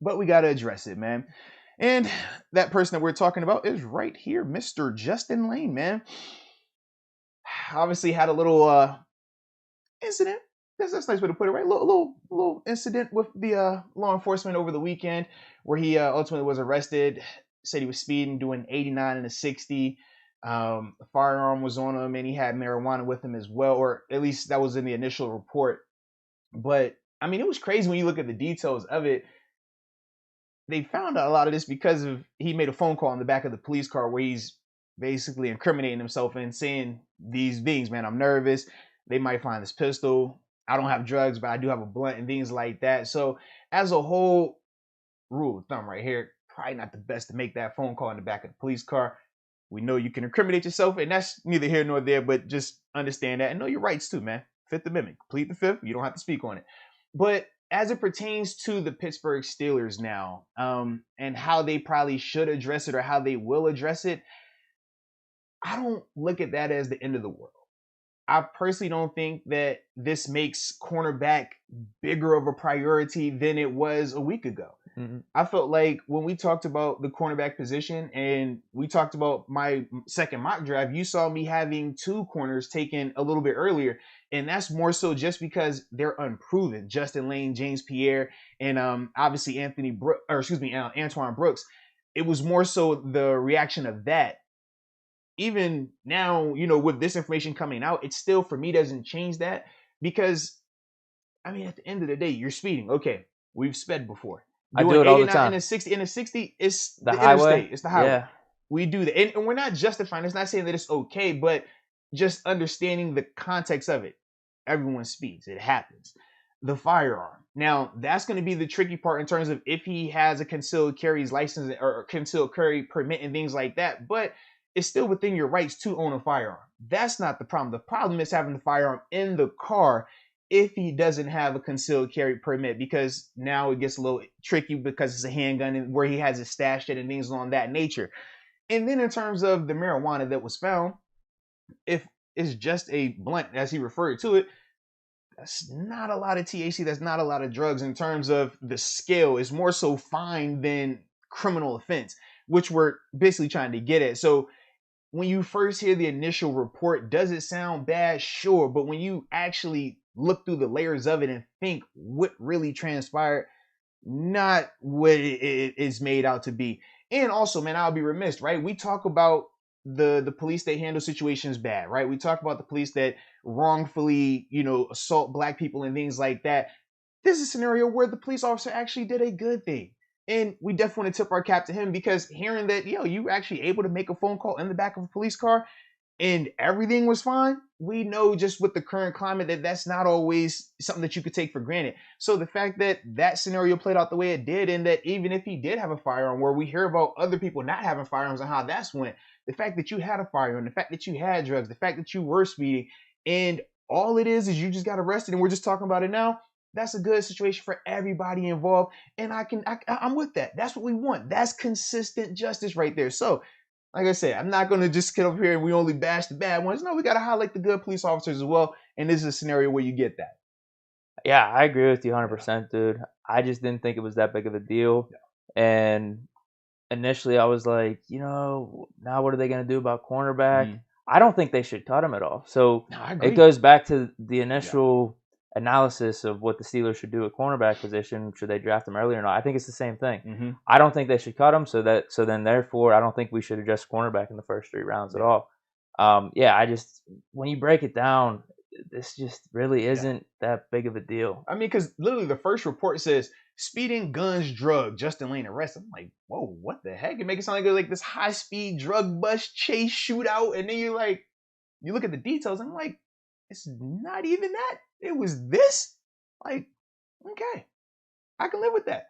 but we got to address it, man. And that person that we're talking about is right here, Mr. Justin Layne, man. Obviously had a little incident. That's a nice way to put it, right? Little incident with the law enforcement over the weekend where he ultimately was arrested. Said he was speeding, doing 89 and a 60. A firearm was on him, and he had marijuana with him as well, or at least that was in the initial report. But I mean, it was crazy when you look at the details of it. They found out a lot of this because of he made a phone call in the back of the police car where he's basically incriminating himself and saying these things, man, I'm nervous. They might find this pistol. I don't have drugs, but I do have a blunt and things like that. So as a whole, rule of thumb right here, probably not the best to make that phone call in the back of the police car. We know you can incriminate yourself, and that's neither here nor there, but just understand that and know your rights too, man. Fifth Amendment, complete the fifth. You don't have to speak on it. But as it pertains to the Pittsburgh Steelers now, and how they probably should address it or how they will address it, I don't look at that as the end of the world. I personally don't think that this makes cornerback bigger of a priority than it was a week ago. Mm-hmm. I felt like when we talked about the cornerback position and we talked about my second mock draft, you saw me having two corners taken a little bit earlier. And that's more so just because they're unproven. Justin Layne, James Pierre, and obviously Antoine Brooks. It was more so the reaction of that. Even now, with this information coming out, it still, for me, doesn't change that because, I mean, at the end of the day, you're speeding. Okay, we've sped before. I do it all the time. In a 60, it's the highway. Interstate. It's the highway. Yeah. We do that. And we're not justifying. It's not saying that it's okay, but just understanding the context of it. Everyone speeds. It happens. The firearm. Now, that's going to be the tricky part in terms of if he has a concealed carry's license or concealed carry permit and things like that. But it's still within your rights to own a firearm. That's not the problem. The problem is having the firearm in the car if he doesn't have a concealed carry permit, because now it gets a little tricky because it's a handgun and where he has it stashed at and things on that nature. And then in terms of the marijuana that was found, if it's just a blunt, as he referred to it, that's not a lot of THC. That's not a lot of drugs in terms of the scale. It's more so fine than criminal offense, which we're basically trying to get at. So when you first hear the initial report, does it sound bad? Sure. But when you actually look through the layers of it and think what really transpired, not what it is made out to be. And also, man, I'll be remiss, right? We talk about the police that handle situations bad, right? We talk about the police that wrongfully, assault black people and things like that. This is a scenario where the police officer actually did a good thing. And we definitely want to tip our cap to him because hearing that, you were actually able to make a phone call in the back of a police car and everything was fine. We know just with the current climate that that's not always something that you could take for granted. So the fact that that scenario played out the way it did, and that even if he did have a firearm, where we hear about other people not having firearms and how that's went, the fact that you had a firearm, the fact that you had drugs, the fact that you were speeding, and all it is you just got arrested and we're just talking about it now. That's a good situation for everybody involved. And I'm with that. That's what we want. That's consistent justice right there. So, like I said, I'm not going to just get up here and we only bash the bad ones. No, we got to highlight the good police officers as well. And this is a scenario where you get that. Yeah, I agree with you 100%, dude. I just didn't think it was that big of a deal. Yeah. And initially I was like, now what are they going to do about cornerback? Mm-hmm. I don't think they should cut him at all. So it goes back to the initial analysis of what the Steelers should do at cornerback position. Should they draft him early or not? I think it's the same thing. Mm-hmm. I don't think they should cut him. So then therefore I don't think we should address cornerback in the first 3 rounds at all. When you break it down, this just really isn't that big of a deal. I mean, because literally the first report says speeding, guns, drug, Justin Layne arrested. I'm like, whoa, what the heck? It makes it sound like this high speed drug bust chase shootout, and then you look at the details and I'm like, it's not even that. It was this. Like, okay, I can live with that.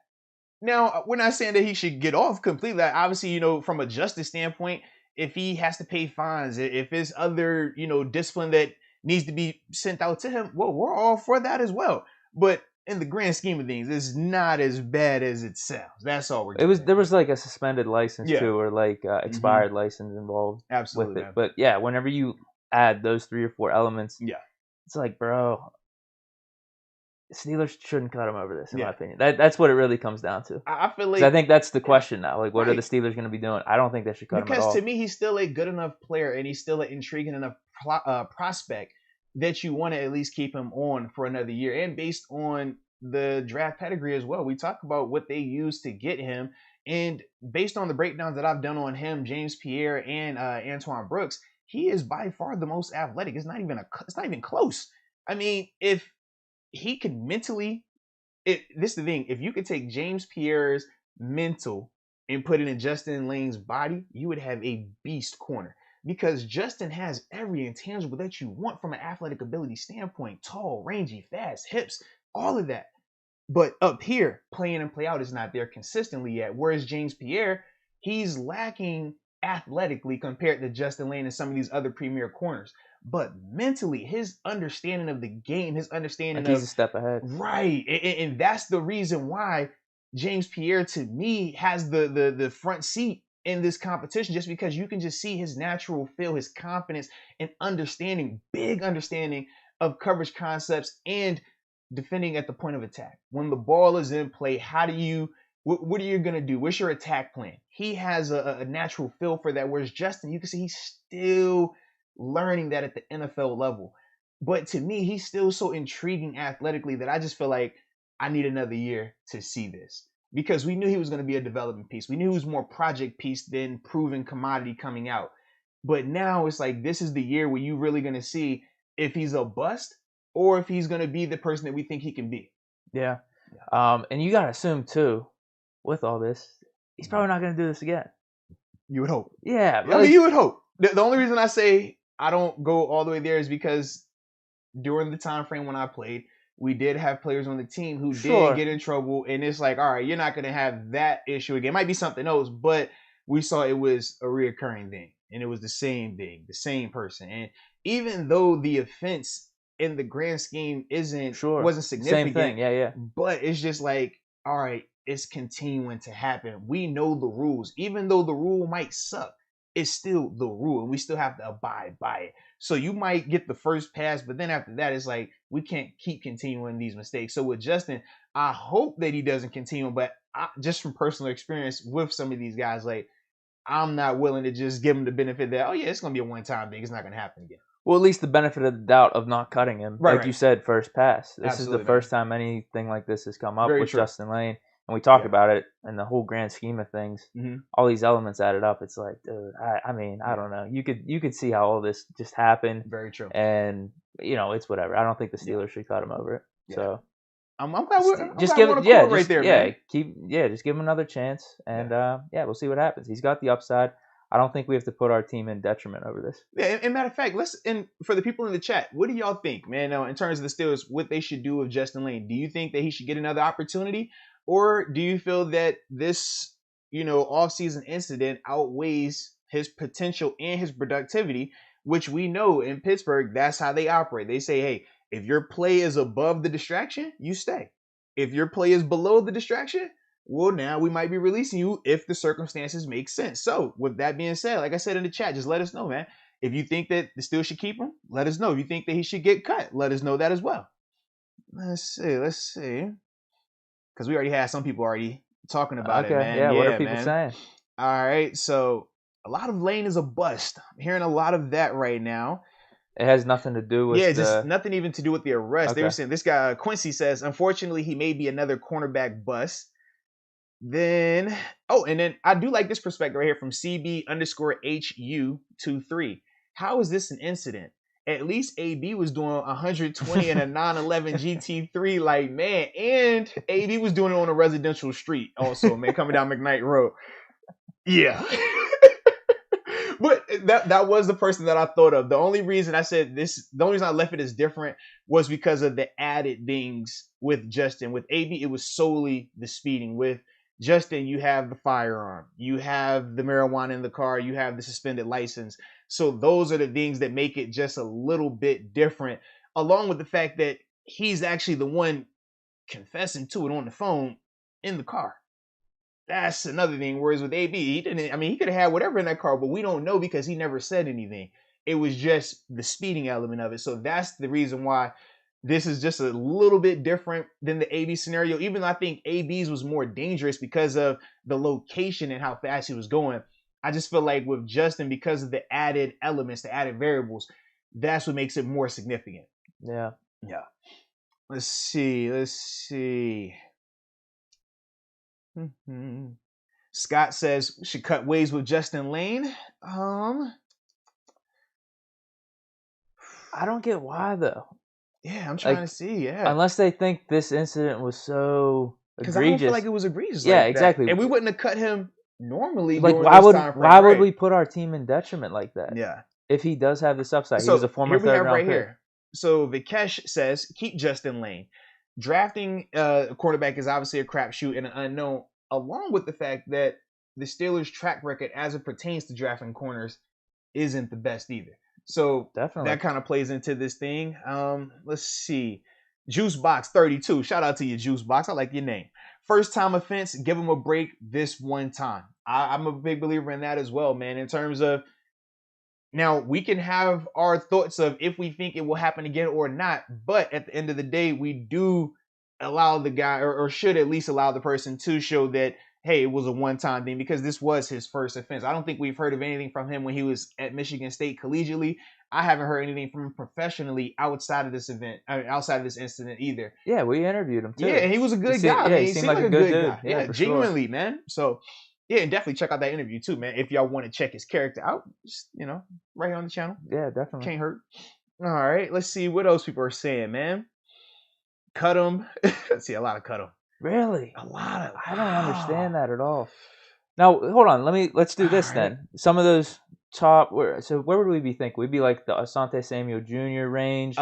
Now, we're not saying that he should get off completely. Obviously, from a justice standpoint, if he has to pay fines, if there's other, discipline that needs to be sent out to him, well, we're all for that as well. But in the grand scheme of things, it's not as bad as it sounds. That's all we're doing. There was like a suspended license too, or like expired license involved. Absolutely. With it. But yeah, whenever you add those 3 or 4 elements, it's like, bro, Steelers shouldn't cut him over this, in my opinion. That's what it really comes down to. I feel like I think that's the question now. Like, what are the Steelers going to be doing? I don't think they should cut him at all. Because to me, he's still a good enough player, and he's still an intriguing enough prospect that you want to at least keep him on for another year. And based on the draft pedigree as well, we talk about what they used to get him, and based on the breakdowns that I've done on him, James Pierre and Antoine Brooks, he is by far the most athletic. It's not even close. I mean, if he could mentally, this is the thing. If you could take James Pierre's mental and put it in Justin Layne's body, you would have a beast corner. Because Justin has every intangible that you want from an athletic ability standpoint. Tall, rangy, fast, hips, all of that. But up here, play in and play out is not there consistently yet. Whereas James Pierre, he's lacking athletically compared to Justin Layne and some of these other premier corners. But mentally, his understanding of the game, his understanding he's a step ahead. Right. And that's the reason why James Pierre, to me, has the front seat in this competition, just because you can just see his natural feel, his confidence and big understanding of coverage concepts and defending at the point of attack. When the ball is in play, what are you going to do? What's your attack plan? He has a natural feel for that, whereas Justin, you can see he's still learning that at the NFL level. But to me, he's still so intriguing athletically that I just feel like I need another year to see this. Because we knew he was going to be a development piece. We knew he was more project piece than proven commodity coming out. But now it's like, this is the year where you're really going to see if he's a bust or if he's going to be the person that we think he can be. Yeah. And you got to assume, too, with all this, he's probably not going to do this again. You would hope. Yeah. I mean, you would hope. The only reason I say I don't go all the way there is because during the time frame when I played, we did have players on the team who did get in trouble, and it's like, all right, you're not going to have that issue again. It might be something else, but we saw it was a reoccurring thing, and it was the same thing, the same person. And even though the offense in the grand scheme wasn't significant, same thing, yeah. But it's just like, all right, it's continuing to happen. We know the rules, even though the rule might suck. It's still the rule, and we still have to abide by it. So you might get the first pass, but then after that, it's like, we can't keep continuing these mistakes. So with Justin, I hope that he doesn't continue, but just from personal experience with some of these guys, like, I'm not willing to just give him the benefit that, oh yeah, it's going to be a one-time thing. It's not going to happen again. Well, at least the benefit of the doubt of not cutting him. Right. You said, first pass. This Absolutely, is the first time anything like this has come up with true. Justin Layne. And we talk about it in the whole grand scheme of things. Mm-hmm. All these elements added up. It's like, dude, I mean, I don't know. You could see how all this just happened. Very true. And it's whatever. I don't think the Steelers should cut him over it. Yeah. So I'm glad just give him right there. Man. Just give him another chance, and we'll see what happens. He's got the upside. I don't think we have to put our team in detriment over this. Yeah, and matter of fact, for the people in the chat, what do y'all think, man? In terms of the Steelers, what they should do with Justin Layne? Do you think that he should get another opportunity? Or do you feel that this, off-season incident outweighs his potential and his productivity, which we know in Pittsburgh, that's how they operate. They say, hey, if your play is above the distraction, you stay. If your play is below the distraction, well, now we might be releasing you if the circumstances make sense. So with that being said, like I said in the chat, just let us know, man. If you think that the Steelers should keep him, let us know. If you think that he should get cut, let us know that as well. Let's see. Because we already had some people already talking about it, man. Yeah, what are people saying? All right, so a lot of Layne is a bust. I'm hearing a lot of that right now. It has nothing to do with just nothing even to do with the arrest. Okay. They were saying, this guy, Quincy says, unfortunately, he may be another cornerback bust. Then I do like this perspective right here from CB_HU23. How is this an incident? At least AB was doing 120 in a 911 GT3, like, man, and AB was doing it on a residential street also, man, coming down McKnight Road. Yeah. But that was the person that I thought of. The only reason I said this, the only reason I left it as different was because of the added things with Justin. With AB, it was solely the speeding. With Justin, you have the firearm, you have the marijuana in the car, you have the suspended license. So those are the things that make it just a little bit different, along with the fact that he's actually the one confessing to it on the phone in the car. That's another thing. Whereas with AB, he could have had whatever in that car, but we don't know because he never said anything. It was just the speeding element of it. So that's the reason why This is just a little bit different than the AB scenario, even though I think AB's was more dangerous because of the location and how fast he was going. I just feel like with Justin, because of the added elements, the added variables, that's what makes it more significant. Yeah. Yeah. Let's see. Scott says we should cut ways with Justin Layne. I don't get why though. Yeah, I'm trying to see. Yeah, unless they think this incident was so egregious. Because I don't feel like it was egregious. Yeah, like exactly. That. And we wouldn't have cut him normally. Like why would we put our team in detriment like that? Yeah. If he does have this upside, so he was a former third round pick. Here. So Vikesh says keep Justin Layne. Drafting a quarterback is obviously a crapshoot and an unknown, along with the fact that the Steelers' track record as it pertains to drafting corners isn't the best either. So definitely that kind of plays into this thing. Let's see. Juicebox32. Shout out to you, Juicebox. I like your name. First time offense, give him a break this one time. I'm a big believer in that as well, man. In terms of now, we can have our thoughts of if we think it will happen again or not, but at the end of the day, we do allow the guy or should at least allow the person to show that, hey, it was a one-time thing because this was his first offense. I don't think we've heard of anything from him when he was at Michigan State collegiately. I haven't heard anything from him professionally outside of this event, outside of this incident either. Yeah, we interviewed him too. Yeah, and he was a good guy. Yeah, he seemed like a good dude. Guy. Yeah, genuinely, sure. Man. So, yeah, and definitely check out that interview too, man. If y'all want to check his character out, just, right here on the channel. Yeah, definitely. Can't hurt. All right, let's see what else people are saying, man. Cut him. Let's see, a lot of cut him. Really? A lot of. I don't understand that at all. Now, hold on. Let's do this then. Some of those top. Where would we be thinking? We'd be like the Asante Samuel Jr. range.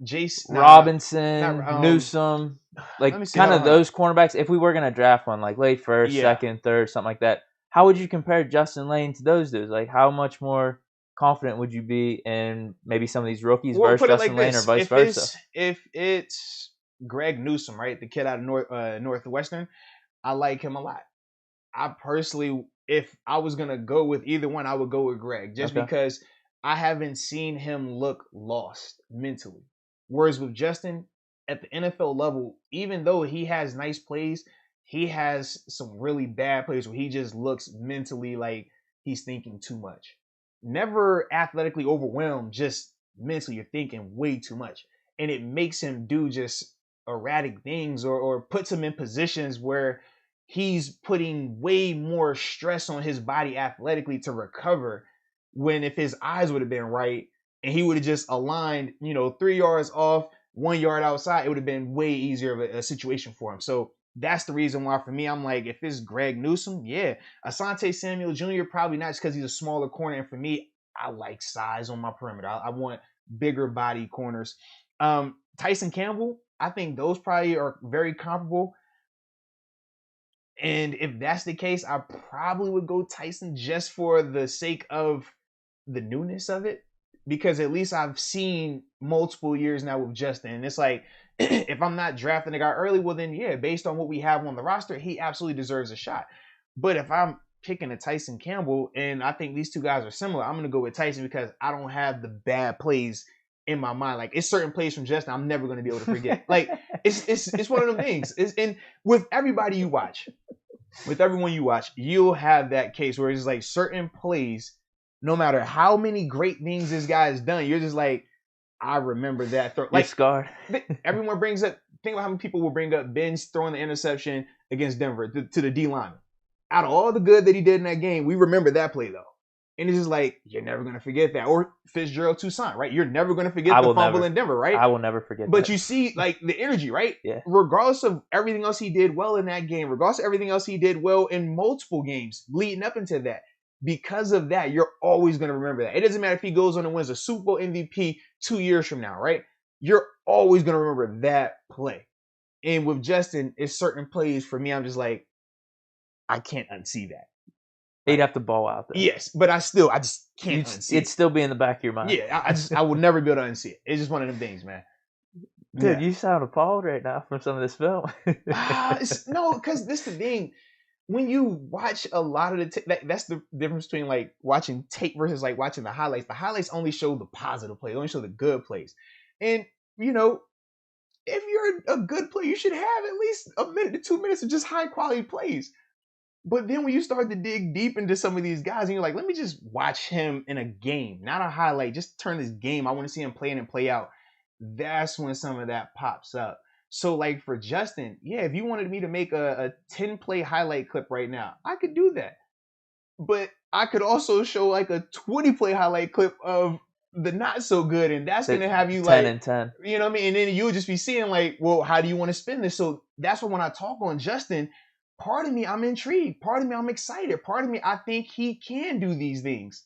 Jason Robinson, Newsome, like kind of those cornerbacks. If we were gonna draft one, like late first, second, third, something like that, how would you compare Justin Layne to those dudes? Like, how much more confident would you be in maybe some of these rookies versus Justin Layne or vice versa? If it's Greg Newsome, right, the kid out of Northwestern, I like him a lot. I personally, if I was gonna go with either one, I would go with Greg, just because I haven't seen him look lost mentally. Whereas with Justin, at the NFL level, even though he has nice plays, he has some really bad plays where he just looks mentally like he's thinking too much. Never athletically overwhelmed, just mentally you're thinking way too much. And it makes him do just erratic things or puts him in positions where he's putting way more stress on his body athletically to recover, when if his eyes would have been right and he would have just aligned, 3 yards off, 1 yard outside, it would have been way easier of a situation for him. So that's the reason why for me, I'm like, if it's Greg Newsome, yeah. Asante Samuel Jr., probably not, just because he's a smaller corner. And for me, I like size on my perimeter. I want bigger body corners. Tyson Campbell, I think those probably are very comparable. And if that's the case, I probably would go Tyson just for the sake of the newness of it. Because at least I've seen multiple years now with Justin. And it's like, if I'm not drafting a guy early, well then, yeah, based on what we have on the roster, he absolutely deserves a shot. But if I'm picking a Tyson Campbell, and I think these two guys are similar, I'm going to go with Tyson because I don't have the bad plays in my mind. Like, it's certain plays from Justin I'm never going to be able to forget. Like, it's one of them things. And with everybody you watch, with everyone you watch, you'll have that case where it's like certain plays, no matter how many great things this guy has done, you're just like, I remember that. Like, scarred. Everyone brings up, think about how many people will bring up Ben's throwing the interception against Denver to the D lineman. Out of all the good that he did in that game, we remember that play though. And it's just like, you're never going to forget that. Or Fitzgerald Toussaint, right? You're never going to forget the fumble in Denver, right? I will never forget But you see, like, the energy, right? Yeah. Regardless of everything else he did well in that game, regardless of everything else he did well in multiple games leading up into that, because of that, you're always going to remember that. It doesn't matter if he goes on and wins a Super Bowl MVP 2 years from now, right? You're always going to remember that play. And with Justin, it's certain plays for me, I'm just like, I can't unsee that. He'd have to ball out there. Yes, but I just can't unsee it. It'd still be in the back of your mind. Yeah, I would never be able to unsee it. It's just one of them things, man. Dude, you sound appalled right now from some of this film. No, because this is the thing. When you watch a lot of the that's the difference between like watching tape versus like watching the highlights. The highlights only show the positive plays, only show the good plays. And you're a good player, you should have at least a minute to 2 minutes of just high quality plays. But then when you start to dig deep into some of these guys, and you're like, let me just watch him in a game, not a highlight. Just turn this game. I want to see him play in and play out. That's when some of that pops up. So, like for Justin, yeah, if you wanted me to make a 10-play highlight clip right now, I could do that. But I could also show like a 20-play highlight clip of the not so good, and that's going to have you 10 like, and 10. you know what I mean? And then you'll just be seeing like, well, how do you want to spin this? So that's what when I talk on Justin, part of me, I'm intrigued. Part of me, I'm excited. Part of me, I think he can do these things.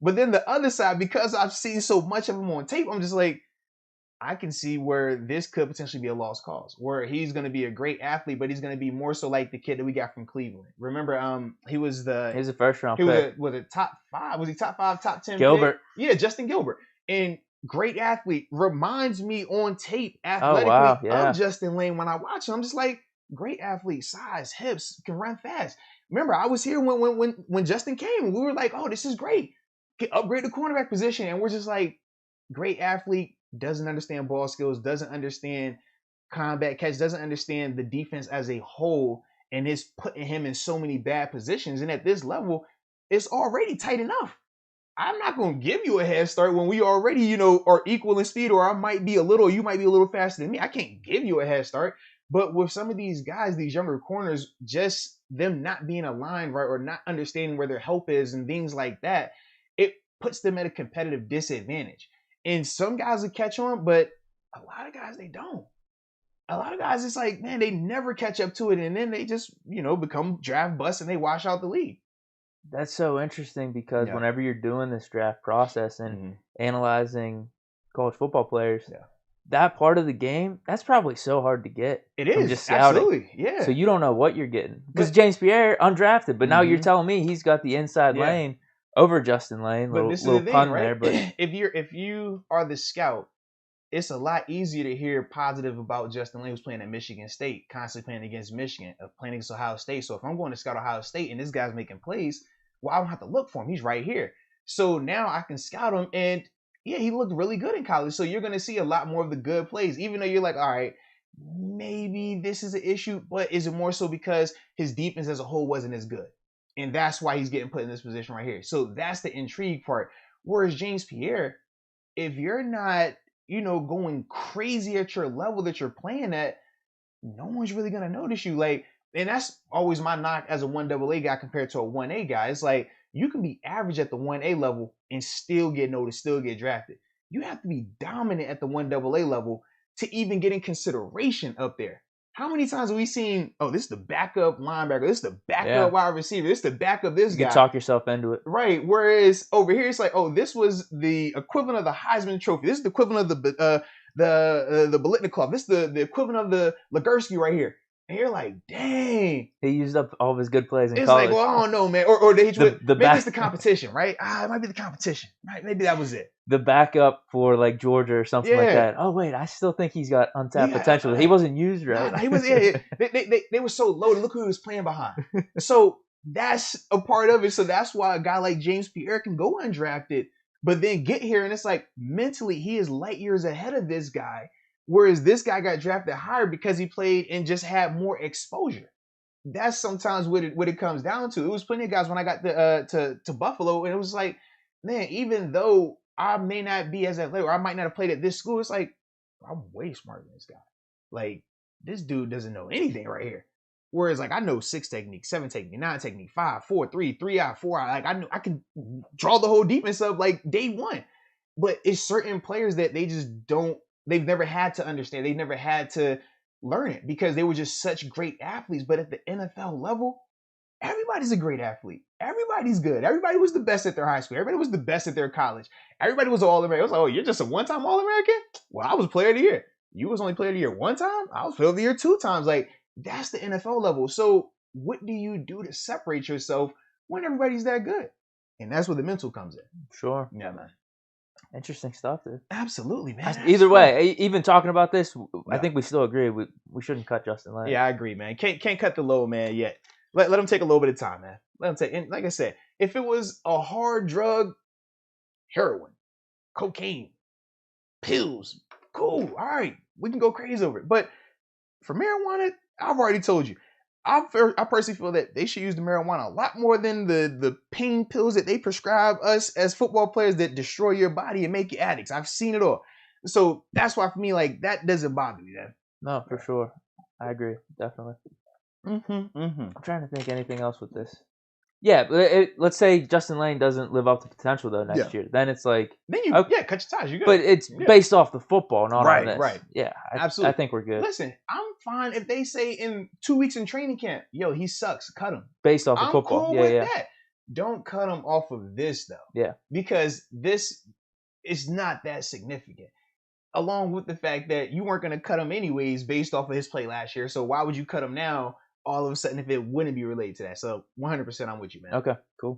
But then the other side, because I've seen so much of him on tape, I'm just like, I can see where this could potentially be a lost cause, where he's going to be a great athlete, but he's going to be more so like the kid that we got from Cleveland. Remember, he was a first round pick. Was it top 5? Was he top 5, top 10? Gilbert. Pick? Yeah, Justin Gilbert. And great athlete. Reminds me on tape athletically of Justin Layne. When I watch him, I'm just like, great athlete, size, hips, can run fast. Remember, I was here when Justin came, and we were like, oh, this is great. Can upgrade the cornerback position. And we're just like, great athlete, doesn't understand ball skills, doesn't understand combat catch, doesn't understand the defense as a whole, and is putting him in so many bad positions. And at this level, it's already tight enough. I'm not going to give you a head start when we already, are equal in speed, or you might be a little faster than me. I can't give you a head start. But with some of these guys, these younger corners, just them not being aligned right or not understanding where their help is and things like that, it puts them at a competitive disadvantage. And some guys will catch on, but a lot of guys, they don't. A lot of guys, it's like, man, they never catch up to it. And then they just, become draft busts and they wash out the league. That's so interesting because whenever you're doing this draft process and analyzing college football players, that part of the game, that's probably so hard to get. It is. Just scouting. Absolutely. Yeah. So you don't know what you're getting. Because James Pierre, undrafted, but now you're telling me he's got the inside lane over Justin Layne. But this is the thing, right? There, but if you are the scout, it's a lot easier to hear positive about Justin Layne, who's playing at Michigan State, constantly playing against Michigan, playing against Ohio State. So if I'm going to scout Ohio State and this guy's making plays, well, I don't have to look for him. He's right here. So now I can scout him, and yeah, he looked really good in college. So you're going to see a lot more of the good plays, even though you're like, all right, maybe this is an issue, but is it more so because his defense as a whole wasn't as good? And that's why he's getting put in this position right here. So that's the intrigue part. Whereas James Pierre, if you're not, going crazy at your level that you're playing at, no one's really going to notice you. Like, and that's always my knock as a 1AA guy compared to a 1A guy. It's like, you can be average at the 1A level and still get noticed, still get drafted. You have to be dominant at the 1AA level to even get in consideration up there. How many times have we seen, oh, this is the backup linebacker, this is the backup wide receiver, this is the backup this guy. You talk yourself into it. Right. Whereas over here, it's like, oh, this was the equivalent of the Heisman Trophy. This is the equivalent of the Biletnikoff. This is the equivalent of the Legursky right here. And you're like, dang. He used up all of his good plays in it's college. It's like, well, I don't know, man. Or maybe it's the competition, right? It might be the competition. Right? Maybe that was it. The backup for like Georgia or something like that. Oh, wait, I still think he's got untapped potential. He wasn't used right. He was. They were so low. Look who he was playing behind. So that's a part of it. So that's why a guy like James Pierre can go undrafted, but then get here, and it's like mentally he is light years ahead of this guy. Whereas this guy got drafted higher because he played and just had more exposure. That's sometimes what it comes down to. It was plenty of guys when I got to Buffalo, and it was like, man, even though I may not be as athletic, or I might not have played at this school, it's like, I'm way smarter than this guy. Like, this dude doesn't know anything right here. Whereas, like, I know 6 technique, 7 technique, 9 technique, 5, 4, 3, 3 out, 4 out. Like, I know I can draw the whole defense up like day one. But it's certain players that they just don't. They've never had to understand. They've never had to learn it because they were just such great athletes. But at the NFL level, everybody's a great athlete. Everybody's good. Everybody was the best at their high school. Everybody was the best at their college. Everybody was All-American. It was like, oh, you're just a one-time All-American? Well, I was player of the year. You was only player of the year one time? I was player of the year 2 times. Like, that's the NFL level. So what do you do to separate yourself when everybody's that good? And that's where the mental comes in. Sure. Yeah, man. Interesting stuff, dude. Absolutely, man. Either way, even talking about this, I think we still agree we shouldn't cut Justin Layne. Yeah, I agree, man. Can't cut the load, man, yet. Let him take a little bit of time, man. Let him take. And like I said, if it was a hard drug, heroin, cocaine, pills, cool, all right, we can go crazy over it. But for marijuana, I've already told you. I personally feel that they should use the marijuana a lot more than the pain pills that they prescribe us as football players that destroy your body and make you addicts. I've seen it all. So that's why for me, like, that doesn't bother me. Then. No, for sure. I agree. Definitely. I'm trying to think anything else with this. Yeah, let's say Justin Layne doesn't live up to potential though next year. Then it's like then you cut your ties. You good. But it's based off the football, not on this. Right. Yeah, absolutely. I think we're good. Listen, I'm fine if they say in 2 weeks in training camp, yo, he sucks. Cut him. Based off of football. Cool with that. Don't cut him off of this though. Yeah. Because this is not that significant. Along with the fact that you weren't going to cut him anyways based off of his play last year. So why would you cut him now all of a sudden if it wouldn't be related to that? So 100% I'm with you, man. Okay, cool.